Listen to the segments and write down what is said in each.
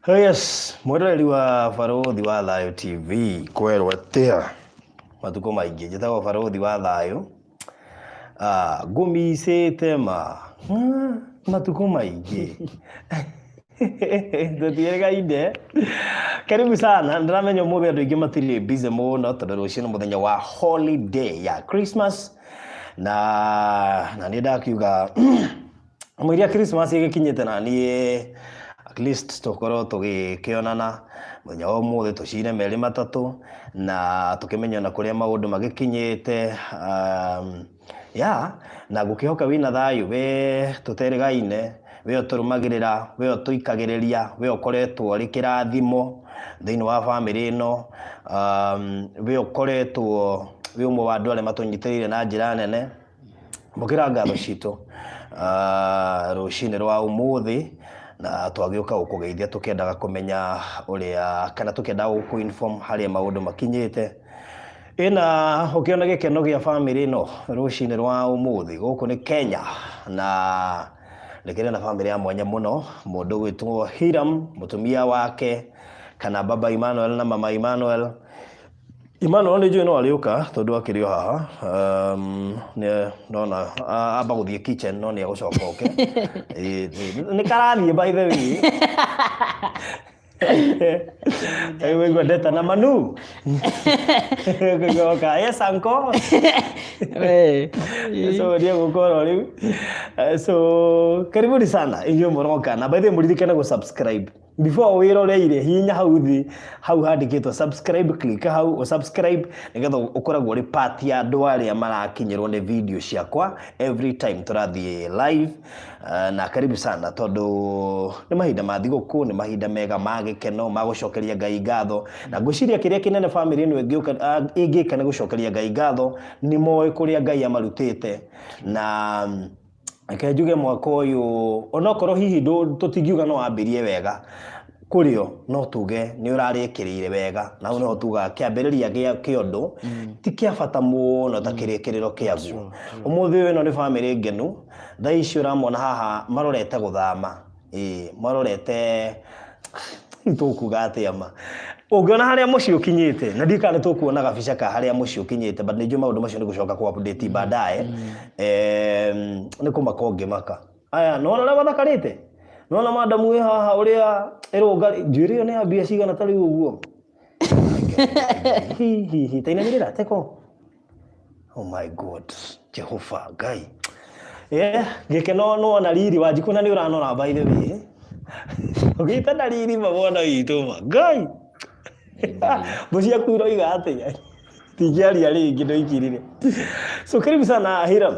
Yes, mwenderi wa Barothi wa Thayo TV kwerwo atia matuko maingi njitagwo Barothi wa Thayo ngumicite matuko maingi tutiregaine. Karibu sana. Ndiramenya umuthi andu aingi matiri busy muno tondu rucio ni muthenya wa holiday ya Christmas na ni ndakiuga mwiri ya Christmas igikinyite na ni at least tukorwo tugikionana muthenya wa umuthi tucire meri matatu na tukimenyana kuria maundu magikinyite na gukihoka wina thayu we tuteregaine we turumagirira we tuikagiriria we ukoretwo ri kirathimo thiini wa family ino we ukoretwo we umwe wa andu aria matunyitiriire na njira nene mukira ngatho citu rucini rwa umuthi na twagiuka gukugeithia tukiendaga kumenya uria kana tukiendaga gukuinform haria maundu makinyite ina ukiona gikeno gia family ino rucini rwa umuthi guku ni Kenya na lekere na family ya mwanya muno mundu gwitwo Hiram mutumia wake kana baba Emmanuel na mama Emmanuel ni juu no aliuka tondu akirio haha ne nona aba guthie kitchen no ni agucoka oke ni karathie by the way we go deta na Manu goka yes uncle so dia gukoro riu so karibuni sana inyo moroka na by the way muririkane go subscribe before wiroreire hinya hau handikitwo subscribe, click hau o subscribe nigetha ukoragwo ri part ya andu aria marakinyirwo ni video ciakwa every time turathie live na karibu sana tondu ni mahinda ma thiguku ni mahinda mega ma gikeno ma gucokeria Ngai ngatho na ngwiciria kiria kinene family ino ingika ni gucokeria Ngai ngatho ni moe kuria Ngai amarutite na akenjuge mwaka uyu onokorwo hihi tutingiuga no ambirie wega kurio no tuge ni urarikirire wega na no tuga kiambiriria gia kiondu ti kia bata muno ta kirikiriro kiaguo umuthi uyu no ni family ngenu thaici uramona haha marorete guthama marorete tukuga atia ma ungiona haria muci ukinyite na ndikane tukuona gabica ka haria muci ukinyite but nijuma maundu macio ni gucoka ku update baadaye ni kumakonge maka aya no na bathakarite no na madamu we haha uria erogari njuirio ni ambia cigana tari uguo hi tainagirira teko oh my god Jehova Ngai gikeno no na riri wajikuna ni uranora by the way ugita na riri mabona itu Ngai bucia kuiro igate tigiari ari ngindo ikirire so karibu sana Hiram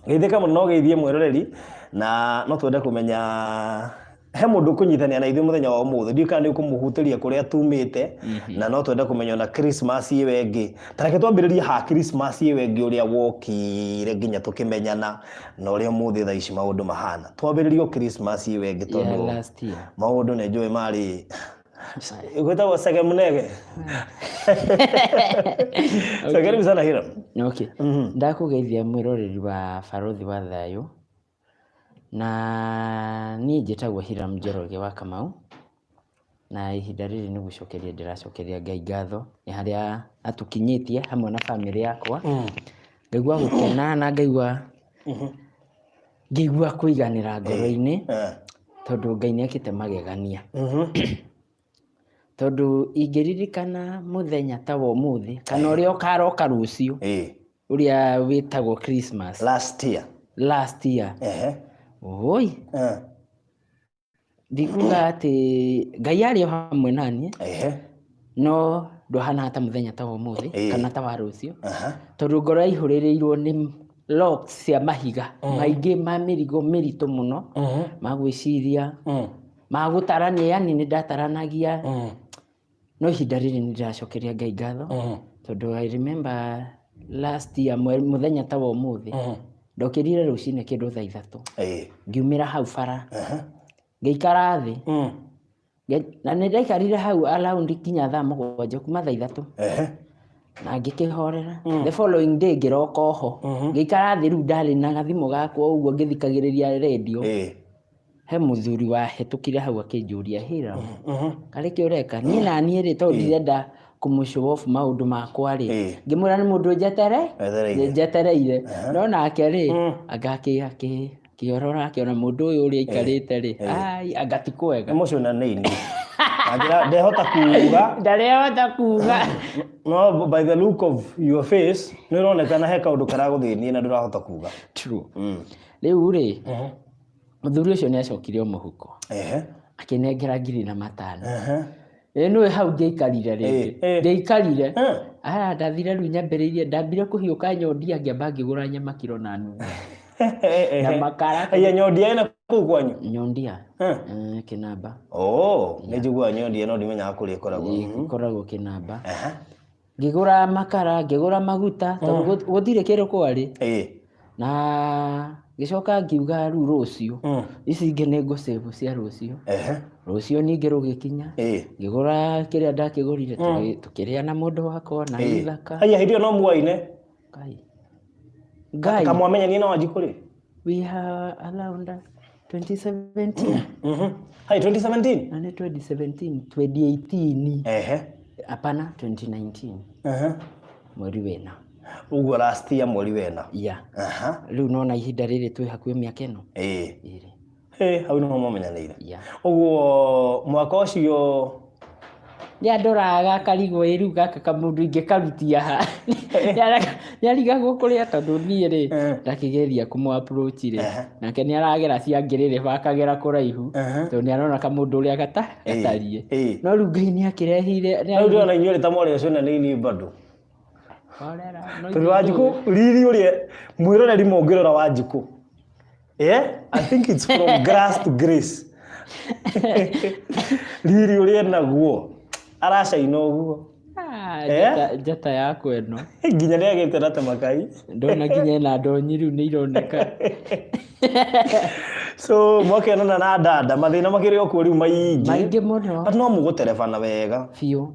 geitheka muno geithie mweroreri na no twende kumenya he mundu kunyithania na ithu muthenya wa umuthi ndika ni kumuhutiria kuria tumite na no twende kumenya na Christmas iwe ngi tareke twambiririe ha Christmas iwe ngi uria wokire nginya tukimenyana na uria umuthi tha ici maundu mahana twambiririe Christmas iwe ngi tondu maundu ne njui mari Igwetagwo Sege Munege. So karibu sana Hiram. Okay. Ndakugeithia mwiroreri wa Barothi wa Thayo. Na ni njitagwo Hiram Njoroge wa Kamau. Na ihinda riri ni gucokeria ndiracokeria Ngai ngatho ni haria atukinyitie hamwe na family yakwa. Ngaigua gukena na ngaigua kuiganira ngoro-ini. Tondu Ngai ni akite magegania. Tondu ingiririkana muthenya ta wa umuthi kana uria ukaroka rucio uria witagwo Christmas last year oi ndikuga ati Ngai ari hamwe nani no ndohana hata muthenya ta wa umuthi kana ta wa rucio tondu ngoro ihuririrwo ni locks cia mahiga maingi ma mirigo miritu muno magwiciria magutarania yani ni ndataranagia no ihinda riri ni ndiracokeria Ngai ngatho tondu I remember last year muthenya ta wa umuthi ndokirire rucine kindu thaa 3 ngiumira hau bara ngeikara thi na ni ndaikarire hau around kinya thaa 7 kuma thaa 3 na ngikihorera the following day ngiroka ho ngeikara thi riu ndari na gathimo gakwa uguo ngithikagiriria radio he muthuri wahetũkire hau akĩnjũria hĩra karĩ kĩ ũreka niĩ na niĩ rĩ tondũ ndirenda kũmũ-show off maũndũ makwa rĩ ngĩmwĩra nĩ mũndũ njetereire no nake rĩ akĩorora akĩona mũndũ ũyũ ũrĩa aikarĩte rĩ anga ti kwega emotionally ndarehota kuga no by the look of your face nĩ ũronekana he kaũndũ karagũthĩnie na ndũrahota kuga. True. Rĩu rĩ mũthuri ũcio nĩ acokire o mũhuko akĩnengera 5,000 nĩwe hau ngĩikarire rĩngĩ ngĩikarire ndathire rĩu nyambĩrĩirie ndambire kũhiũka nyondia ngĩamba ngĩgũra nyama kiro na nuthu na makara nyondia ĩna kũu kwanyu nyondia Kĩnamba nĩ njiguaga nyondia no ndimenyaga kũrĩa ĩkoragwo Kĩnamba ngĩgũra makara ngĩgũra maguta tondũ gũtirĩ kĩndũ kwarĩ na gĩcoka ngiuga rĩu rũciũ ici ingĩ nĩ ngũ-save cia rũciũ rũciũ ningĩ rũgĩkinya ngĩgũra kĩrĩa ndakĩgũrire tũkĩrĩa na mũndũ wakwa na ithaka hĩndĩ ĩyo no muoine Ngai kamwamenyanie na Wanjikũ rĩ we have around 2017 2017 na 2018 hapana 2019 mweri wena uguo last year mweri wena rĩu nona ihinda rĩrĩ twĩ hakuhĩ mĩaka ĩno hau nĩho mũmenyanĩire ũguo mwaka ũcio nĩandoraga karigwo rĩu gaka kamũndũ ingĩkarutia ha nĩarigagwo kũrĩa tondũ niĩ rĩ ndakĩgeria kũmũ-approach rĩ nake nĩaragera cia ngĩrĩrĩ akagera kũraihu tondũ nĩarona kamũndũ ũrĩa gatariĩ no rĩu Ngai nĩakĩrehire rĩu ndĩrona inyuĩ rĩ ta mwarĩ ũcio na nini bado tondũ Wanjikũ riri ũrĩa mwĩroreri mũngĩrora Wanjikũ I think it's from grass to grace riri ũrĩa naguo aracaina ũguo njata yakwa ĩno nginya nĩagĩte na tamakai ndona nginya ĩna ndonyi rĩu nĩironeka so mwakĩonana na dada mathĩna makĩrĩ o kuo rĩu maingĩ mũno no mũgũterebana wega biũ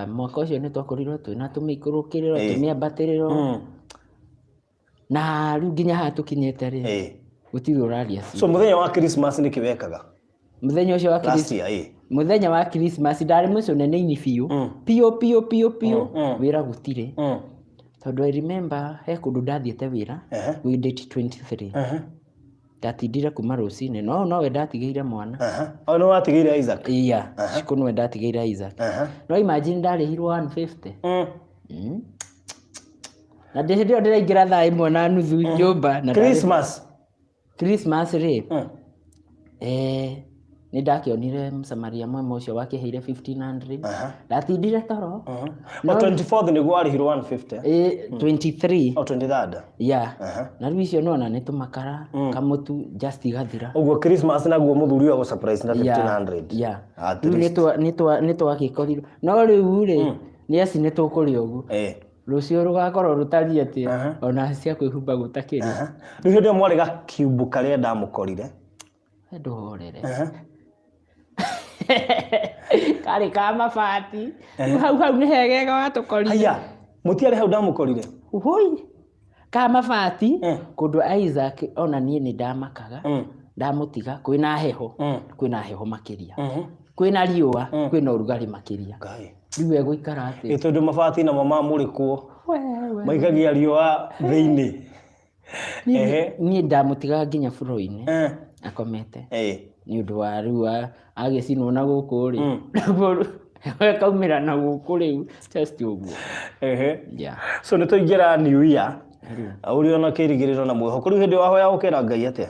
mwaka ũcio nĩtwakorirwo twĩna tũmĩikũrũkĩrĩro tũmĩambatĩrĩro na rĩu nginya haha tũkinyĩte rĩ gũtirĩ ũraria so mũthenya wa Christmas nĩkĩ wekaga mũthenya ũcio wa mũthenya wa Christmas ndarĩ mũconene-inĩ biũ wĩra gũtirĩ tondũ I remember he kũndũ ndathiĩte wĩra gwĩ date 23 ndatindire kuma rũcinĩ no nowe ndatigĩire mwana nĩ watigĩire Isaac cikũ nĩwe ndatigĩire Isaac no imagine ndarĩhirwo 150 na hĩndĩ ĩyo ndĩraingĩra 1:30 nyũmba na Christmas rĩ nĩndakĩonire mũsamaria mwema ũcio wakĩheire 1,500 ndatindire toro 24th nĩguo warĩhirwo 150 23 23rd na rĩu icio nona nĩ tũmakara kamũtu just igathira ũguo Christmas naguo mũthuri wa gũ-surprise na 1,500 rĩu nĩtwagĩkorirwo no rĩu rĩ nĩaci nĩtũkũrĩa ũguo rũciũ rũgakorwo rũtariĩ atĩa ona cia kwĩhumba gũtakĩrĩ rĩu hĩndĩ ĩyo mwarĩ gakiumbu karĩa ndamũkorire ndũhorere karĩ ka mabati hau nĩ hegega watũkorire mũtiarĩ hau ndamũkorire ka mabati kũndũ Isaac ona niĩ nĩndamakaga ndamũtiga kwĩna heho makĩria kwĩna riũa kwĩna ũrugarĩ makĩria rĩu egũikara atĩ tondũ mabati namo mamũrĩkwo maikagia riũa thĩinĩ niĩ ndamũtigaga nginya floor-inĩ akomete nĩ ũndũ wa rĩu agĩcinwo na gũkũ rĩ naguo akaumĩra na gũkũ rĩu just ũguo so nĩtũingĩra New Year ũrĩ ona kĩrĩgĩrĩro na mwĩhoko rĩu hĩndĩ wahoya gũkĩra Ngai atĩa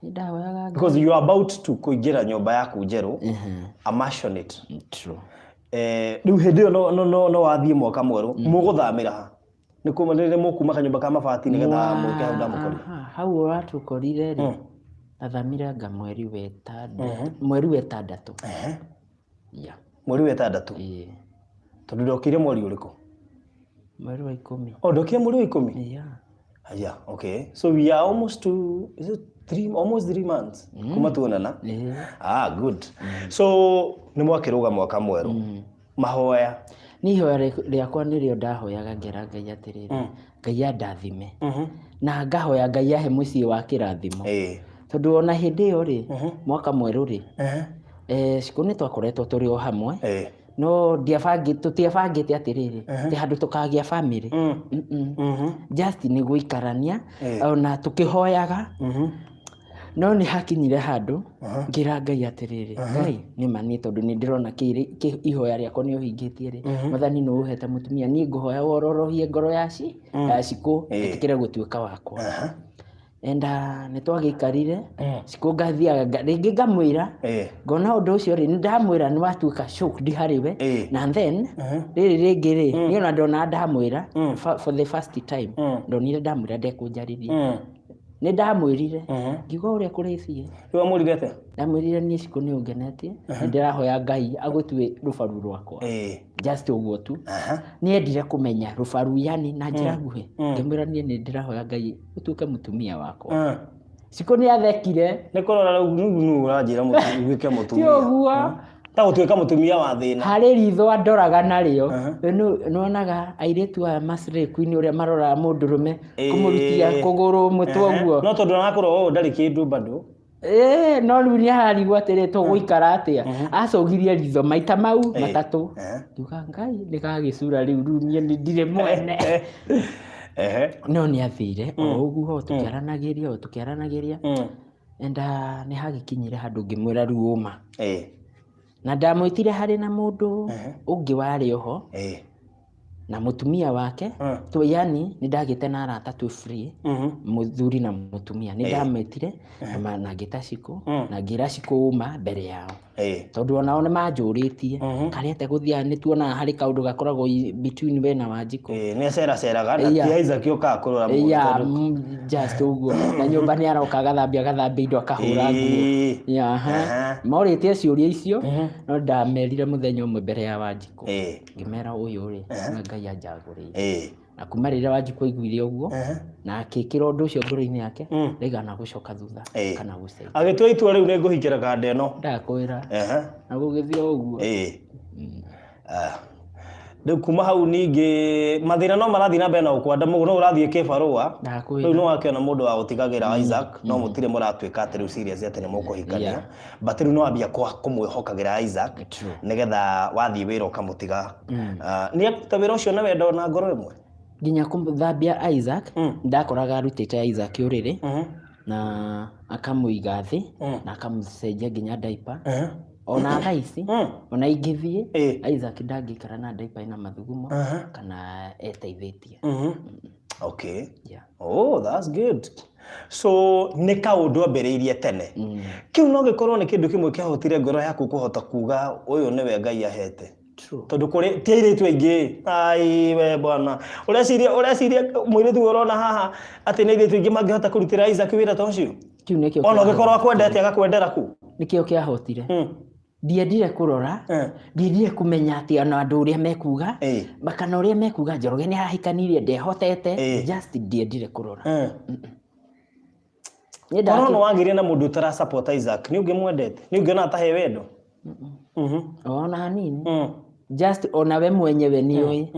nĩndahoyaga because you are about to kũingĩra nyũmba yaku njerũ amassionate rĩu hĩndĩ ĩyo no wathiĩ mwaka mwerũ mũgũthamĩra ha nĩkũmanĩrĩre mũkuma kanyũmba ka mabati nĩgetha mũke hau ndamũkorire hau ũratũkorire rĩ athamire anga mweri wetandatũ mweri wa 6 tondũ ndokire mweri ũrĩkũ mweri wa 10 ndokire mweri wa 10 okay so we are almost to is it almost 3 months kuma tuonana good so nĩ mwakĩrũga mwaka mwerũ mahoya niĩ ihoya rĩakwa nĩrĩo ndahoyaga ngera Ngai atĩrĩrĩ Ngai andathime na ngahoya Ngai ahe mũciĩ wa kĩrathimo tondu ona hindi yo ri mwaka mweru ri ciku ni twakoretwo turi o hamwe no tutiabangite atiriri ti handu tukagia family just ni guikarania ona tukihoyaga no ni hakinyire handu ngira Ngai atiriri Ngai ni mani tondu ni ndirona ihoya riako ni uhingitie ri Mwathani no uhete mutumia ni nguhoya wororohie ngoro yaciku itikire gutuika wakwa enda ni twagikarire ciku ngathiaga ringi ngamwira ngona undu ucio ri ndamwira ni watuika shocked hariwe na then riri ringi ri ni ona ndona ndamwira for the first time ndonire ndamwira ndekunjarithia ni ndamwirire ngiuga uria kurithie iwa murirete ndamwirire ni ciku ni ungenetie ndirahoya Ngai agutue rubaru rwakwa just uguo tu ni endire kumenya rubaru yani na njira nguhi ngimwira ni ndirahoya Ngai utuke mutumia wakwa ciku ni athekire ni kurora nu uranjira mutuike mutumia ti uguo ta gutuika mutumia wa thina hari ritho andoraga nario nonaga airitu a Masray Queen uria marora mundurume kumurutia kuguru mutwe guo no tondu nakurwo ndari kindu bado no riu ni harigwo atiri tuguikara atia acogirie ritho maita mau matatu nduga Ngai ndikagicura riu ni ndire mwene no ni athire o uguo tukiaranagiria enda ni hagikinyire handu ngimwira riu uma na ndamwitire hari na mundu ungi wari oho na mutumia wake tu yani ni ndagite na arata tu free muthuri na mutumia ni ndametire na ngita ciku na ngira ciku uma mbere yao tondu ona one manjuritie karete guthia ni tuona hari kaundu gakoragwo between we na Wanjiku ni ceraga na ti Isaac yoka kurora mundu just uguo na nyumba ni aroka gathambia indo akahura nguo mauritie ciuria icio no ndamerire muthenya umwe mbere ya Wanjiku ngimera uyu ri Ngai anjagurire na kuma rira Wanjiku aiguire uguo na akikira undu ucio ngoro-ini yake ndaigana gucoka thutha kana gucei agitua itua riu ni nguhikira kanda ino ndakwira na gugithio uguo Riu kuma hau ningi mathina no marathi na mbere na ukwanda mugo no urathie kibarua riu no wakiona mundu wa gutigagira Isaac no mutire muratuika ati riu serious ati ni mukuhikania but riu no ambia kumwihokagira Isaac nigetha wathie wira ukamutiga ni akuta wira ucio na wendo na ngoro imwe nginya kumthambia Isaac ndakoraga arutite Isaac uriri na akamuiga thi na akamucenjia nginya diaper ona thaici ona ingithie Isaac ndangikara na diaper ina mathugumo kana eteithitie okay oh that's good so ni kaundu ambiriirie tene kiu no gikorwo ni kindu kimwe kiahotire ngoro yaku kuhota kuga uyu niwe Ngai ahete tondu kuri tiiritu aingi ai we bwana ureciria muiritu urona haha ati ni iritu ingi mangihota kurutira Isaac wira tocio kiu nikio ona gikorwo akwendete agakwendera ku nikio kiahotire ndiendire kurora ndiendire kumenya ati ona andu uria mekuga bakana uria mekuga Njoroge ni arahikanirie ndehotete just ndiendire kurora Korona wangirie na mundu utara support Isaac ni ungimwendete ni ungiona atahe wendo ona hanini just ona we mwenyewe nioi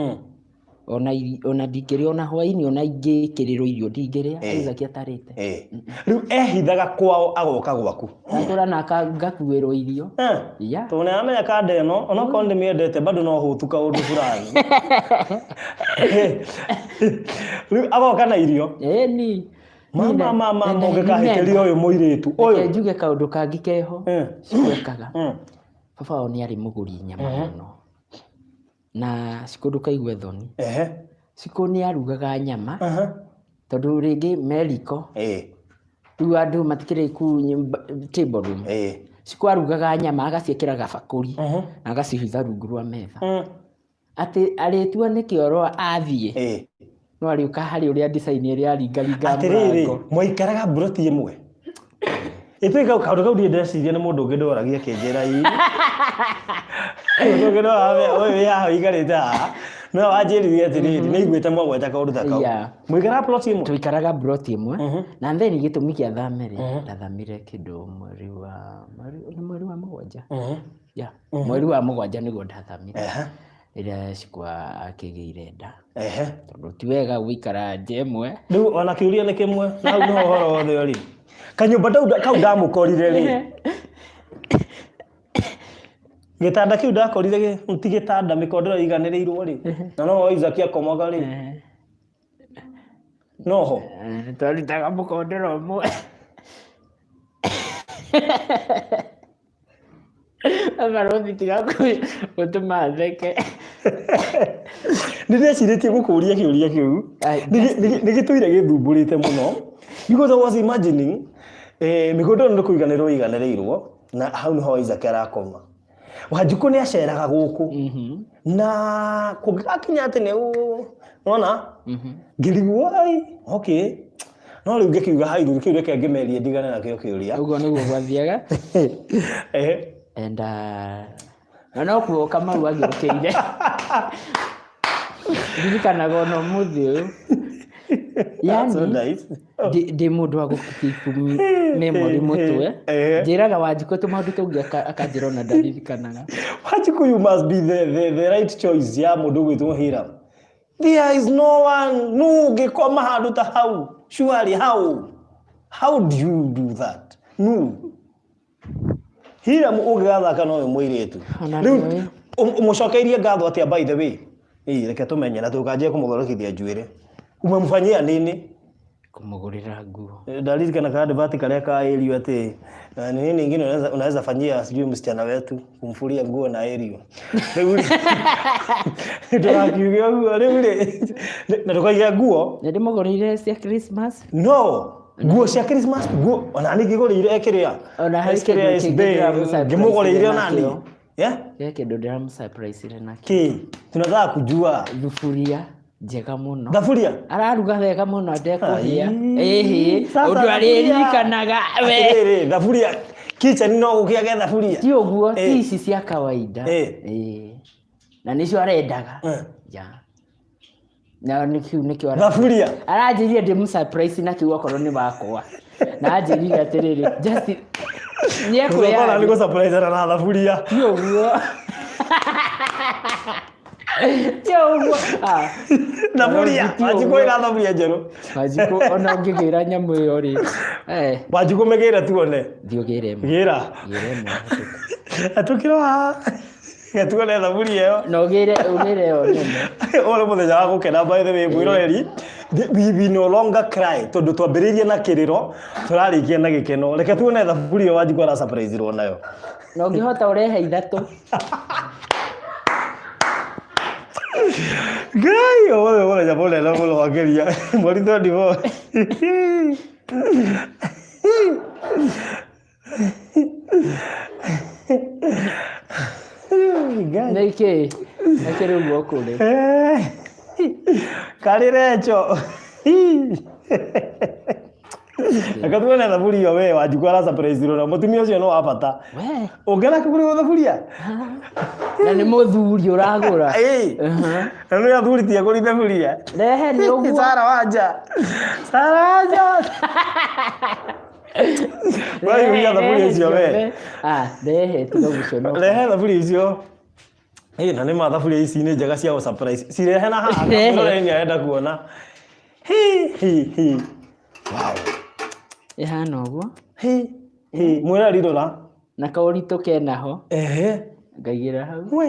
ona ndingiria ona hwaini ona ingikiriro irio ndingiria Isaac atarite riu ehithaga kwao agoka gwaku akora na ngakuirwo irio tone amenya kanda eno ona ko ndimiendete bado no hutuka undu fulani riu agoka na irio ni mama ungikahikiria uyu muiritu uyu njuge kaundu kangi keho cikwekaga baba oni ari muguri nyama muno na cikundu kaigwe thoni ciku ni arugaga nyama tondu ringi Meriko riu andu matikire ku table room ciku arugaga nyama agaciekira gabakuri na agacihitha rungu rwa metha ati aritua ni kioro athie no ariuka hari uria design iria aringaringa atiriri mwaikaraga broti imwe ipika kaundu kau ndeciria ni mundu ungi ndoragia kinjira ii mundu ungi no ave ya igarita no wanjiririe atiriri ni igwite mwagweta kaundu ta kau mwikara plot imwe twikaraga broti imwe na then gitumi kia thamire ndathamire kindu mweri wa mugwanja mweri wa mugwanja nigo ndathamire ira cikwa akigeire nda tondu ti wega guikara njemwe riu ona kiuria ni kimwe na no horo wothe uri Kanyumba kau ndamukorire ri. Gitanda kiu ndakorire ti gitanda mikondoro iganiriirwo ri. Na no Isaac akomaga ri. Noho. Twarutaga mũkondoro ũmwe. Amarothi tiga gũtũma theke. Nĩndĩrecirĩtie gũkũria kĩũria kĩu. Nĩ gĩtũire gĩthumbũrĩte mũno. Because I was imagining mĩkondoro nĩ kũiganĩrwo iganĩrĩirwo na hau nĩho Isaac arakoma. Wanjikũ nĩ aceraga gũkũ. Na kũngĩgakinya atĩ nĩ wona ngĩrigwo okay. No rĩu ngĩkiuga hairu kĩu reke ngĩmerie ndigane na kĩo kĩũria. Ũguo nĩguo gwathiaga. And no kuoka mau agĩũkĩire. Ndirikanaga ona ũmũthĩ ũyũ. Yani ndĩ mũndũ wa gũkipu memory mũtwe. Njĩraga Wanjikũ tũmaũndũ tũngĩ akanjĩra ona ndaririkanaga. Wanjikũ, you must be the right choice ya mũndũ gwĩtwo Hiram. There is no one. No ngĩkoma handũ ta hau. Surely how do you do that? No. Hiram ũngĩgathaka no we mũirĩtu. Rĩu mũcokeirie ngatho atĩa by the way? Reke tũmenye na tũkanjie kũmũthorokithia njuĩrĩ. Umemfanyia nini? Kumugurira nguo. Ndaririkana kana debate kale ka Elio ati nini nyingine unaweza fanyia sijui msichana wetu kumfulia nguo na Elio. Tunakiugia nguo leo na tukaia nguo. Ndio mugurire cia Christmas? No. Nguo cia Christmas nguo ona ningigurire ekiria. Ona harikira ngimugurire nani? Yeah? Yake ndo ndĩra surprise ile nake. Ki tunataka kujua thufuria njega muno. Thaburia araruga wega muno ndekuhia. Undu aririkanaga we. Thaburia kitchen no gukiage thaburia. Ti uguo ti ici cia kawaida. Na nicio arendaga. Ja. Na nikio thaburia. Aranjirie ndi surprise na kiugo korwo ni wakwa. Na anjirie atiriri just Niekuya. Niko surprise na thaburia. Ti uguo. Thaburia. Wanjikũ ĩra thaburia njerũ. Wanjikũ ona ũngĩgĩra nyamũ ĩyo rĩ. Wanjikũ megĩra tuone. Thiũgĩre ĩmwe. Gĩra. Atukĩrwo haha. Tuone thaburia ĩyo. No ũgĩre ĩyo nene. Ole mũthenya wa gũkena by the way mwĩroreri. We no longer cry tondu twambĩrĩirie na kĩrĩro tũrarĩkia na gĩkeno. Reke tuone thaburia Wanjikũ ara surprise ro nayo. No ngĩhota ũrehe ithatũ. Gai, ole ya pole la polo wakeria. Morito divo. Gai. Neke rĩu kũrĩ. Karirecho. Akatuona thaburia we Wanjikũ ara surprise ro na mutumia ũcio no abata. We. Ungena kugura thaburia? Na nĩ mũthuri ũragũra. Na nĩ athuri tia kũri thaburia. Rehe nĩ ũguo. Sara wanja. Wai ya thaburia icio we. Rehe tiga gũconoka. Rehe thaburia icio. Na nĩ ma thaburia ici nĩ njega cia surprise. Cirehe na haha. Mũrore nĩ arenda kuona. Wow. Ihana ũguo. Mwĩra rirora. Na kaũritũ kenaho. Ngaigĩra hau. We.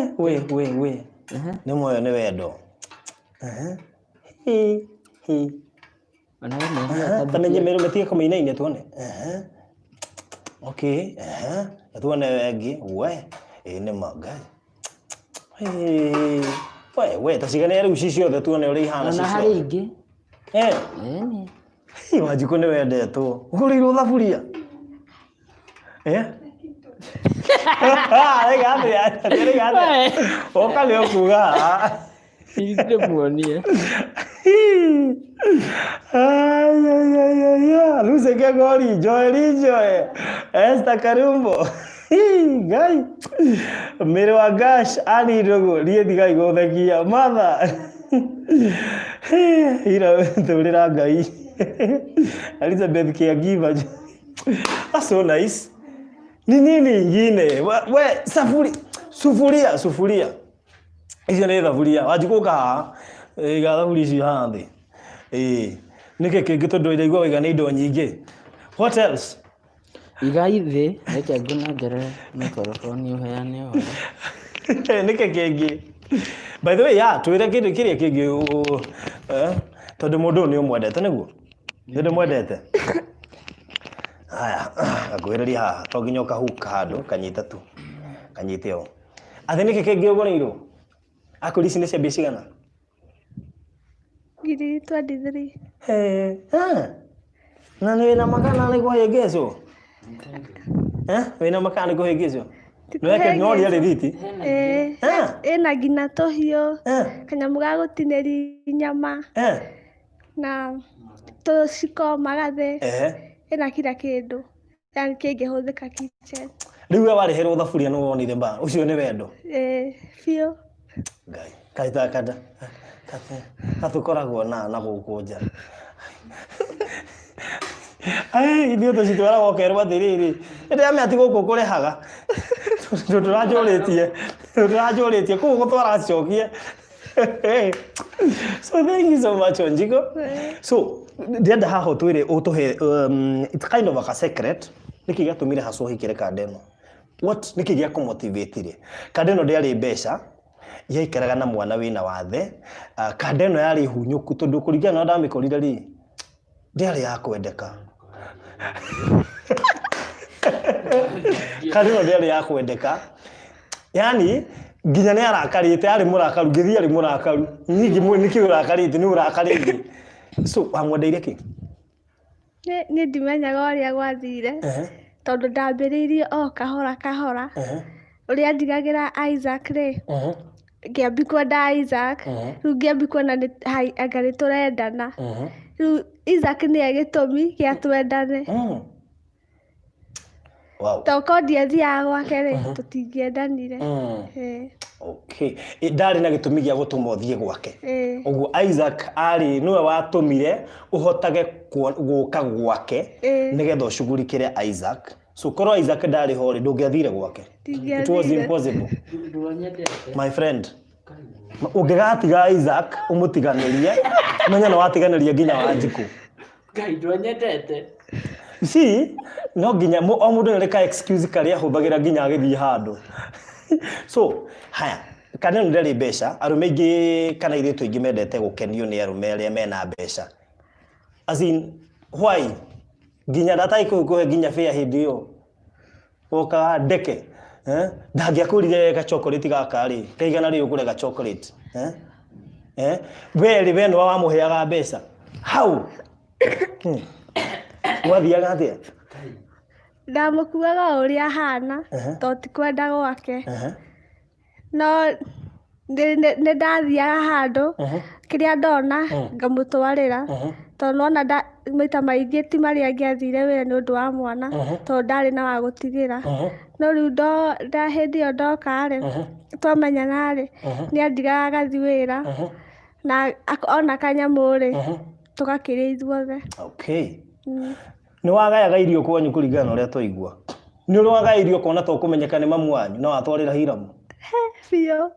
Nĩ moyo nĩ wendo. Ona wewe tamenye mero metie kũmeinaine tuone. Okay. Tuone wengi. We. Nĩ magai. We tacigane rĩu ici ciothe tuone ũrĩa ihana cicio. Na harĩ ingĩ. Wanjikũ nĩ wendetwo. Ũgũrĩirwo thaburia. Rega. Oka leo kuga. Ile muonie. Luce que gori, Joy. Esta Karumbo. Gai. Mere wa gash ani rogo, rie digai go thakia mother. Ira tũrĩra Ngai. Elizabeth caregiver. That's so nice. Nini nyingine? We sufuria. Icio nĩ thaburia. Wanjikũ ka ga thaburia icio haha thĩ. Nĩkĩ kĩngĩ tondũ iraigua waiga nĩ indo nyingĩ. What else? Igaithi, reke nguna ngere microphone uheane o. Nike kingi. By the way, yeah, twire kiria kingi tondu mundu ni umwendete niguo. Ndu mwendete. Haya, ngwiriria haha, to nginya ukahuka handu kanyita tu. Kanyite o. Athe nike kingi ugoreirwo. Akulisi ni cia bicigana. Ngiri 23. Na wina makana ni kuhengecwo. Wina makana ni kuhengecwo. No yake no ri rithiti. Ena ngina tohio. Kanyamu ga gutineri nyama. Na tuciko magathe. Ena kila kindu. Yani kingihuthika kitchen. Riu we wariherwo thaburia no wonire mba. Ucio ni wendo. Fio. Ngai. Kaita kada. Katukoragwo na gukunja. Ai, ithuĩ tũcitwaraga ũkerwo atĩrĩrĩ, rĩrĩa me ati gũkũ kũrehaga tũranjũrĩtie kũu gũtwara cokie. So thank you so much Wanjiku. So ndĩrenda haha ũtwĩre ũtũhe it's kind of a secret nĩkĩ gĩatũmire Haswa hikire Kadeno. What nĩkĩ gĩa kũmotivate-ire? Kadeno ndĩarĩ mbeca yaikaraga na mwana wĩna wathe. Kadeno yarĩ hunyũku tondũ kũringana na ndamĩkorire rĩ ndĩarĩ ya kwendeka. Kadeno ndĩarĩ ya kwendeka. Yani nginya nĩ arakarĩte, arĩ mũrakaru, ngĩthiĩ arĩ mũrakaru. Ningĩ nĩkĩ ũrakarĩte, nĩ ũrakarĩte. So wamwendeire kĩ? Nĩ ndimenyaga ũrĩa gwathire. Tondũ ndambĩrĩirie o kahora kahora. Ũrĩa ndigagĩra Isaac rĩ. Ngĩambi kwenda Isaac. Rĩu ngĩambi kuona anga nĩ tũrendana. Rĩu Isaac nĩ gĩtũmi gĩa twendane. Wow. Toko ndiathiaga gwake rĩ tũtingĩendanire. Okay. Ndarĩ na gĩtũmi gĩa gũtũma ũthiĩ gwake. Ũguo Isaac arĩ niwe watũmire ũhotage gũka gwake nĩgetha ũcugurikĩre Isaac. So korwo Isaac ndarĩ ho rĩ ndũngĩathire gwake. It was impossible. My friend. Ũngĩgatiga Isaac ũmũtiganĩrie menya no watiganĩrie nginya Wanjiku. Ngai ndwanyendete. Si no nginya o mũndũ nĩ reka excuse karĩa ahũthagĩra nginya agĩthiĩ handũ. So haya Kadeno ndarĩ mbeca, arũme aingĩ kana airĩtu aingĩ mendete gũkenio nĩ arũme arĩa mena mbeca. As in why? Nginya data ikuhe nginya fare hĩndĩ ĩyo. Oka ndeke. Ndangĩakũrire ga chocolate gaka rĩ. Kaigana rĩ ũkũrega chocolate. We rĩ no wamũheaga mbeca. How? Wathiaga atĩa? Ndamũkuaga ũrĩa ahana to ti kwenda gwake. No nĩ ndathiaga handũ kĩrĩa ndona ngamũtwarĩra tondũ nona maita maingĩ ti marĩa angĩathire wĩra nĩ ũndũ wa mwana tondũ ndarĩ na wa gũtigĩra. No rĩu hĩndĩ ĩyo ndoka rĩ twamenyana rĩ nĩ andigaga agathiĩ wĩra na ona kanyamũ rĩ tũgakĩrĩa ithuothe. Okay. Nĩ wagayaga irio kwanyu kũringana na ũrĩa twaigua. Nĩ ũrwagaga irio kona to kũmenyeka nĩ mamu wanyu no atwarĩra Hiramu. Biũ.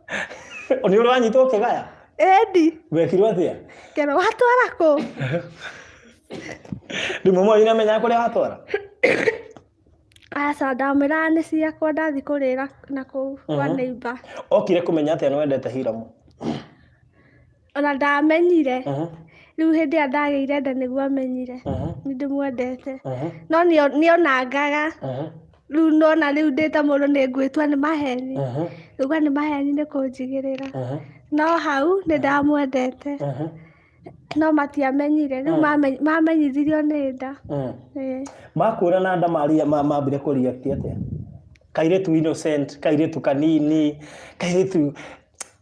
Nĩ ũranyitwo ũkĩgaya? Ĩndi. Wekirwo atĩa? Kero watwara kũ? Rĩmwe mwanyu nĩamenyaga kũrĩa watwara? Aca ndamwĩraga nĩ ciakwa ndathiĩ kũrĩra na kũu kwa neighbor. Okire kũmenya atĩa nĩ wendete Hiramu? Ona ndamenyire. Rĩu hĩndĩ ĩrĩa ndagĩire nda nĩguo amenyire nĩ ndĩmwendete. No nĩonangaga. Rĩu nona rĩu ndĩ ta mũndũ nĩ ngwĩtua nĩ maheni. Rĩu nĩ maheni nĩ kũnjigĩrĩra. No hau nĩ ndamwendete. No matiamenyire. Rĩu mamenyithirio nĩ nda. Makwĩrana nda mambire kũ-react atĩa? Kairĩtu innocent, kairĩtu kanini, kairĩtu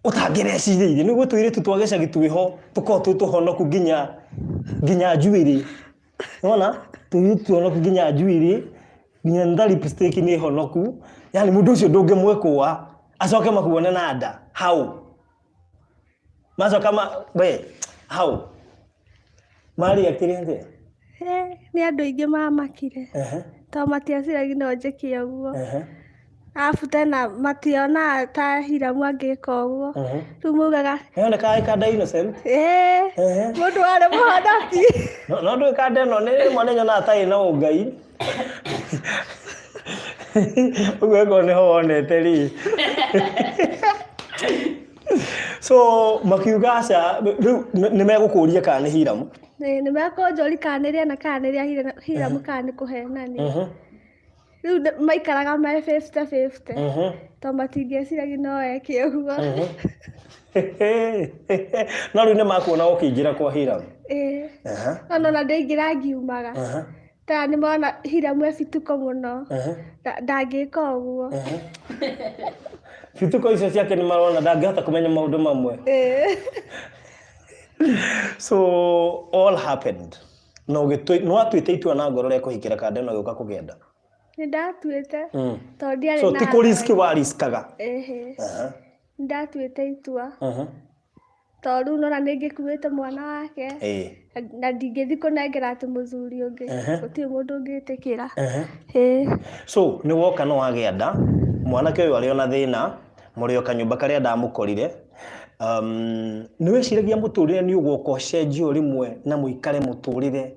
ũtangĩrecirĩirie. Nĩguo tũirĩtu twa gĩcagi twĩho tũkorwo twĩ tũhonoku nginya njuĩrĩ. Nĩwona? Tũirĩtu tũhonoku nginya njuĩrĩ. Nginya lipstick nĩ honoku. Yani mũndũ ũcio ndũngĩmwĩkũa acoke makuone na nda. How? Macoka how? Mari atĩrĩ nĩ andũ aingĩ mamakire. Tondũ matiaciragia no njĩke ũguo. Alafu tena mationa ta Hiramu angĩka ũguo. Rĩu maugaga Yoneka ikanda innocent. Mũndũ warĩ mũhonoki. No ndũ ikanda ĩno nĩ mwana nyona atarĩ na ũngai. Ũguo nĩho wonete rĩ. So makiuga aca rĩu nĩmegũkũria kana nĩ Hiramu. Nĩmekũnjũria kana nĩ Hiramu kana nĩ kũhenania. Rĩu maikaraga me 50-50. Tondũ matingĩciragia no eke ũguo. No rĩu nĩmakuona ũkĩingĩra kwa Hiramu. Ona ndaingĩra ngiumaga. Ta nĩmona Hiramu e bituko mũno. Ndangĩka ũguo. Bituko icio ciake nĩmarona ndangĩhota kũmenya maũndũ mamwe. So all happened. No atuĩte itua na ngoro rĩa kũhikĩra kanda ĩno gĩũka kũgenda. Nĩndatuĩte. Tondũ ndiarĩ so ti riski wa riskaga. Nĩndatuĩte itua. Tondũ rĩu nona nĩngĩkuĩte mwana wake. Na ndingĩthiĩ kũnengera atĩ mũthuri ũngĩ. Gũtirĩ mũndũ ũngĩtĩkĩra. So nĩ woka no wagĩa nda. Mwanake ũyũ arĩ ona thĩna. Mũrĩ o kanyũmba karĩa ndamũkorire. Nĩwĩciragia mũtũrĩre nĩ ũgũka ũcenjio rĩmwe na mũikare mũtũrĩre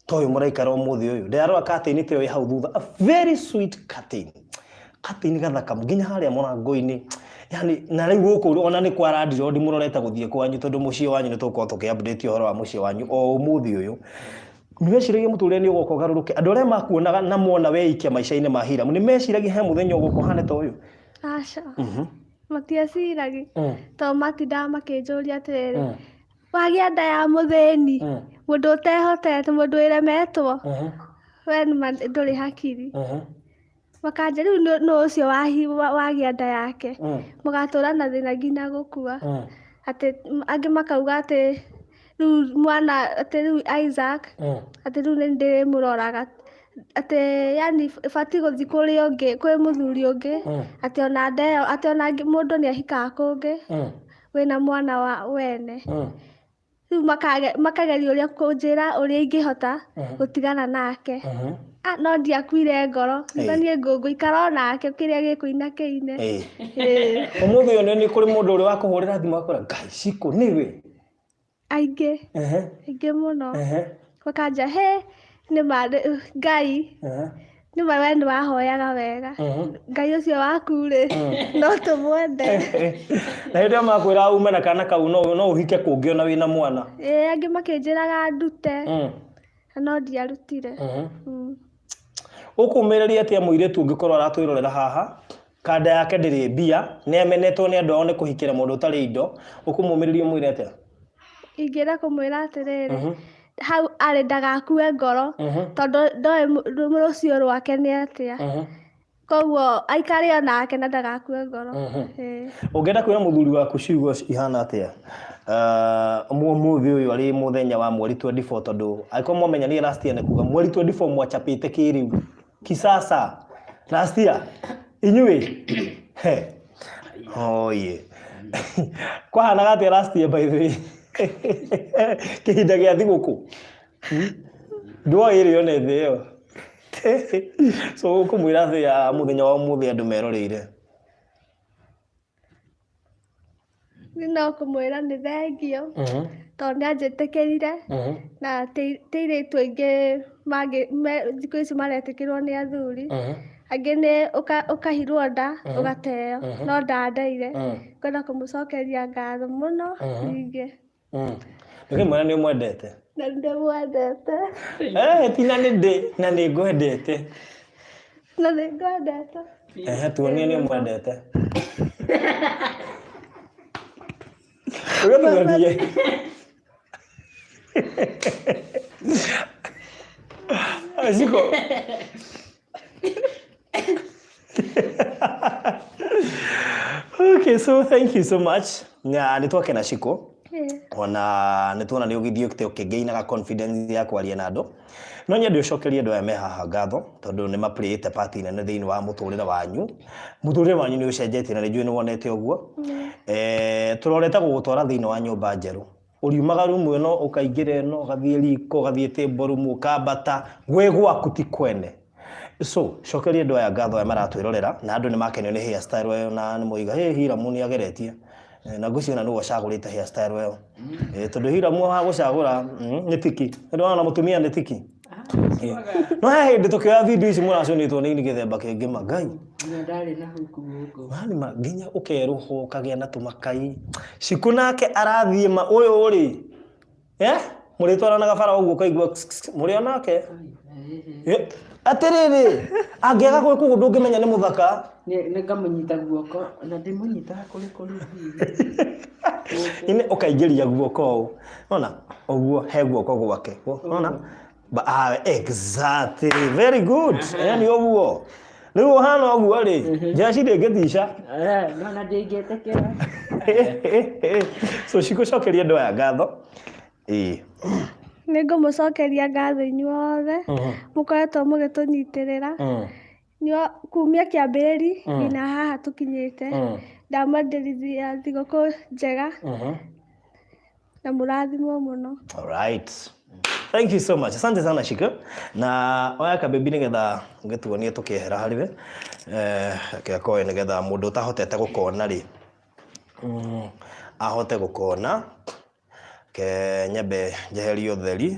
ta ũyũ mũraikara ũmũthĩ ũyũ. Ndĩrarora curtain te ĩyo hau thutha. A very sweet curtain. Curtain gathaka nginya harĩa mũrango-inĩ. Yani na rĩu gũkũ ona nĩ kwa landlord mũrorete gũthiĩ kwanyu tondũ mũciĩ wanyu nĩ tũkorwo tũkĩ-update ũhoro wa mũciĩ wanyu o ũmũthĩ ũyũ. Nĩwĩciragia mũtũrĩre nĩ ũgũka ũgarũrũke. Andũ arĩa makuonaga na muona weikia maica-inĩ ma Hiramu nĩmeciragia he mũthenya ũgũka ũhane ta ũyũ. Aca. Matieciragia. Tondũ matindaga makĩnjũria atĩrĩrĩ. Wagĩa nda ya mũthĩni. Mũndũ ũtehotete, mũndũ wĩremetwo. We ndũrĩ hakiri. Makanja rĩu nũ ũcio wagĩa nda yake. Mũgatũra na thĩna nginya gũkua. Atĩ angĩ makauga atĩ rĩu mwana atĩ rĩu Isaac atĩ rĩu nĩndĩmũroraga. Atĩ yani batiĩ gũthiĩ kũrĩ ũngĩ, kwĩ mũthuri ũngĩ. Atĩ ona nda ĩyo, atĩ ona mũndũ nĩahikaga kũngĩ. Wĩna mwana wa wene. Rĩu makageria ũrĩa kũnjĩra ũrĩa ingĩhota gũtigana nake. No ndiakuire ngoro. Na niĩ ngũikara nake kĩrĩa gĩkũina kĩine. Ũmũthĩ ũyũ nĩ kũrĩ mũndũ ũrĩa wakũhũrĩra thimũ akora Ngai Cikũ nĩwe. Aingĩ. Aingĩ mũno. Makanja nĩma Ngai. Nĩma we nĩwahoyaga wega. Ngai ũcio waku rĩ no tũmwende. Na hĩndĩ ĩyo makwĩra ume na kana kau no ũhike kũngĩ ona wĩna mwana. Angĩ makĩnjĩraga ndute. No ndiarutire. Ũkũmĩrĩria atĩa mũirĩtu ũngĩkorwo aratwĩrorera haha kanda yake ndĩrĩ mbia nĩamenetwo nĩ andũ ao nĩ kũhikĩra mũndũ ũtarĩ indo ũkũmũmĩrĩria mũire atĩa? Ingĩenda kũmwĩra atĩrĩrĩ hau arĩ ndagakue ngoro tondũ ndoĩ rũciũ rwake nĩ atĩa. Koguo aikare onake na ndagakue ngoro. Ũngĩenda kwĩra mũthuri waku ciugo ihana atĩa? Ũmũthĩ ũyũ arĩ mũthenya wa mweri 24 tondũ angĩkorwo mwamenyanire last year nĩ kuga mweri 24 mwachapĩte kĩrĩu kisasa last year inyuĩ oye kwahanaga atĩa last year by the way kĩhinda gĩa thigũkũ ndwoĩrĩ ona thĩ ĩyo so ũkũmwĩra atĩa mũthenya wa ũmũthĩ andũ meroreire? No kũmwĩra nĩ thengio tondũ nĩanjĩtĩkĩrire na tĩirĩtu aingĩ thikũ ici maretĩkĩrwo nĩ athuri. Angĩ nĩ ũkahirwo nda ũgateo no ndandeire. Kwenda kũmũcokeria ngatho mũno ningĩ. Nĩkĩmwĩra nĩ ũmwendete? Na nĩndĩmwendete. Tina nĩ ndĩ na nĩ ngwendete. Na nĩ ngwendete. Tuonie nĩ ũmwendete. Ũgĩtũgerie. Cikũ. Okay, so thank you so much. Nĩtwakena Cikũ. Ona nĩtuona nĩ ũgĩthiĩte ũkĩgainaga confidence ya kwaria na andũ. No nyende ũcokerie andũ aya me haha ngatho tondũ nĩ ma-play-ĩte part nene thĩinĩ wa mũtũrĩre wanyu. Mũtũrĩre wanyu nĩ ũcenjetie na nĩnjũĩ nĩ wonete ũguo. Tũrorete gũgũtwara thĩinĩ wa nyũmba njerũ. Ũriumaga rumu ĩno ũkaingĩra ĩno ũgathiĩ riko ũgathiĩ table room ũkambata gwĩ gwaku ti kwene. So cokeria andũ aya ngatho aya maratwĩrorera na andũ nĩ makenio nĩ hairstyle ĩyo na nĩ moiga Hiramu nĩ ageretie na ngũciona nĩwe wacagũrĩte hairstyle ĩyo tondũ Hiramu wa gũcagũra nĩ tiki ndio na mũtumia nĩ tiki no he hĩndĩ tũkĩoya video ici mũraconĩtwo nĩ gĩthemba kĩngĩ magai ndarĩ na huku huko mani nginya ũkerũho ũkagĩa na tũmakai Ciku nake arathiĩ ũyũ rĩ mũrĩtwaranaga bara ũguo ũkaigua mũrĩ onake atĩrĩrĩ angĩaga gwĩka ũguo ndũngĩmenya nĩ mũthaka nĩ ngamũnyita guoko na ndĩmũnyitaga kũrĩ ine ũkaingĩria guoko ũũ ona ũguo he guoko gwake ona exactly very good yani ũguo rĩu ũhana ũguo rĩ njaci ndĩngĩtica no na ndĩngĩtĩkĩra so cigũcokeria andũ aya ngatho nĩ ngũmũcokeria ngatho inyuothe mũkoretwo mũgĩtũnyitĩrĩra kumia kĩambĩrĩri nginya haha tũkinyĩte ndamwendithia thigũkũ njega na mũrathimwo mũno. Alright, thank you so much, asante sana Shika na oya kabebi nĩgetha ngĩtuonie tũkĩehera harĩwe kĩakoe nĩgetha mũndũ ũtahotete gũkona rĩ ahote gũkona ke nyambe njeherie ũtheri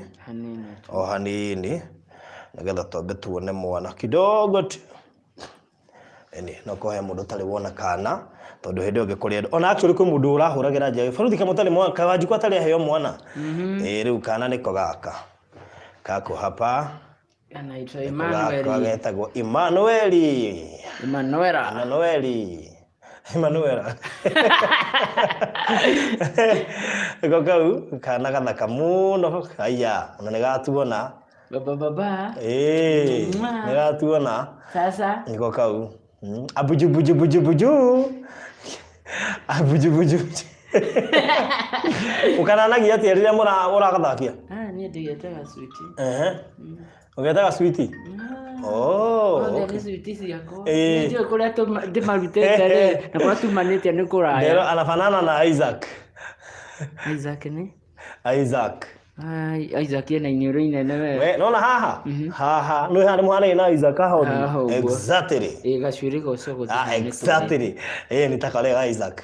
o hanini nĩgetha twambe tuone mwana kidogo tu no kohe mũndũ tarĩ wona kana tondũ hĩndĩ ũngĩkũrĩa ona actually kwĩ mũndũ ũrahũragĩra njawe Baruthi kamũtarĩ mwana kawanjikwa atarĩ aheo mwana rĩu kana nĩko gaka kako hapa anaitwa Emmanuel getagwo Emmanuela iko kau kana gathaka mũno aya ona nĩgatuona baba nĩgatuona sasa niko kau abuju ukananagia atĩa rĩrĩa mũragathakia niĩ ndĩgetaga sweetie ũgetaga sweetie nĩ sweetie ciakwa nĩnjũĩ kũrĩa ndĩmarutĩte rĩ na kũrĩa tumanĩte nĩ kũraya Ndero anafanana na Isaac nĩ Isaac ena iniũrũ inene we nona haha nĩ harĩ mwana na Isaac haha exactly gacuĩrĩ goco exactly nĩ takarega Isaac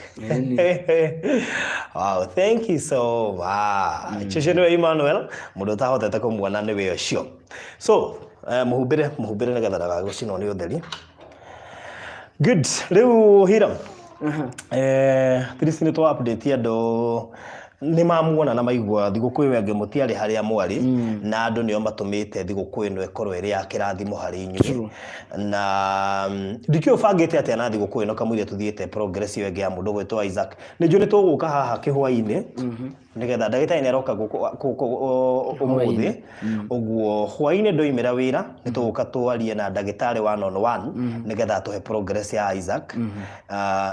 wow, thank you so much Chicho nĩwe Emmanuel mũndũ ũtahotete kũmuona nĩwe ũcio so mũhumbĩre nĩgetha ndagagũcinwo nĩ ũtheri good rĩu Hiram Thrisi nĩ twa update andũ nĩ mamuona na maigua thigũkũ ĩyo ĩngĩ mũtiarĩ harĩa mwarĩ na andũ nĩo matũmĩte thigũkũ ĩno ĩkorwo ĩrĩ ya kĩrathimo harĩ inyuĩ na ndikĩũ bangĩte atĩa na thigũkũ ĩno kamũira tũthiĩte progress ĩyo ĩngĩ ya mũndũ gwĩtwo Isaac nĩnjũ nĩ tũgũka haha kĩhwainĩ nĩgetha ndagĩtarĩ nĩ aroka ũmũthĩ ũguo hwainĩ ndoimĩra wĩra nĩ tũgũka twarie na ndagĩtarĩ 1-on-1 nĩgetha tũhe progress ya Isaac